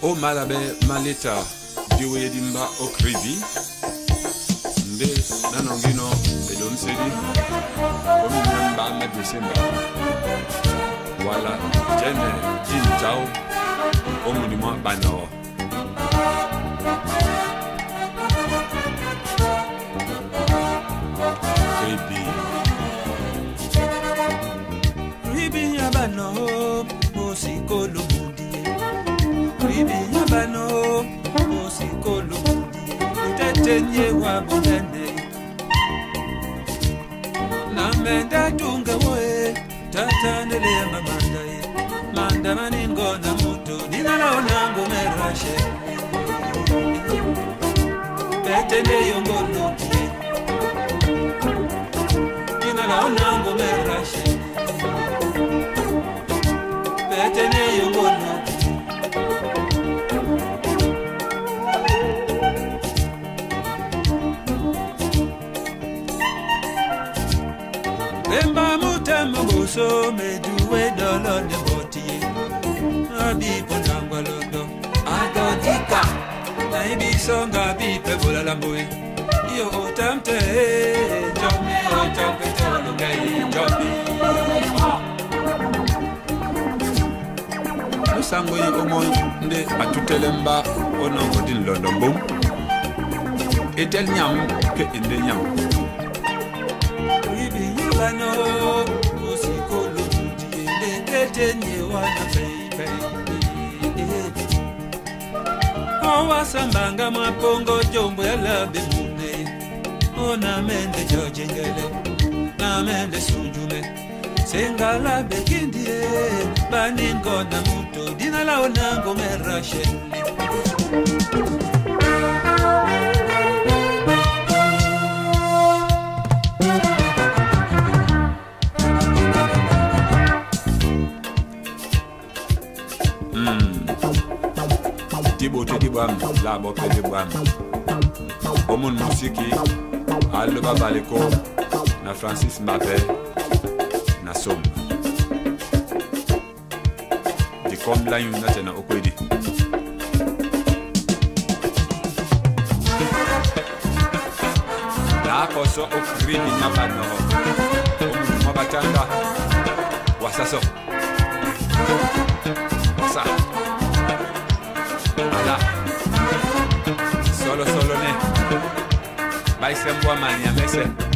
O malabe maleta diwe dimba okribi nde nanongino edom sedi ominyamba ma Desemba wala jene jinjao omunima bano kribi yabano musikolo Kribi yabano musikolo tetenye wa bonene na menda tunga we tatanele mamanda manda maningo na mutu ninalaona ngomerashe petene yongono ninalaona ngomerashe petene yongono Remba mutema buso meduwe dolo neboti Abi ponangwa londo Adodika Na ibisonga bipe bula lamboe Iyo otamte Jombi otampe tolo ngai Jombi Nusango yi omo nde atutelemba Onongo din londo mbum Etel nyam ke inde nyam Bano musikolo ndiye tetenye wana baby Owa sambanga mapongo jombo ya labe mune Ona mende jojengele na mende sunjume Sengala bekindie baningo na muto dina laona ngomerasheli Tibo Tedibam, la bope de Bam. Omon musiki, Alba Baleko, na Francis Mbappé, na Som. Di kom la yun nate na okwedi. La koso okridi nyabano. Omon mabatanga, wasaso. Wasa. Solo ne. Vai sembo mani a mese.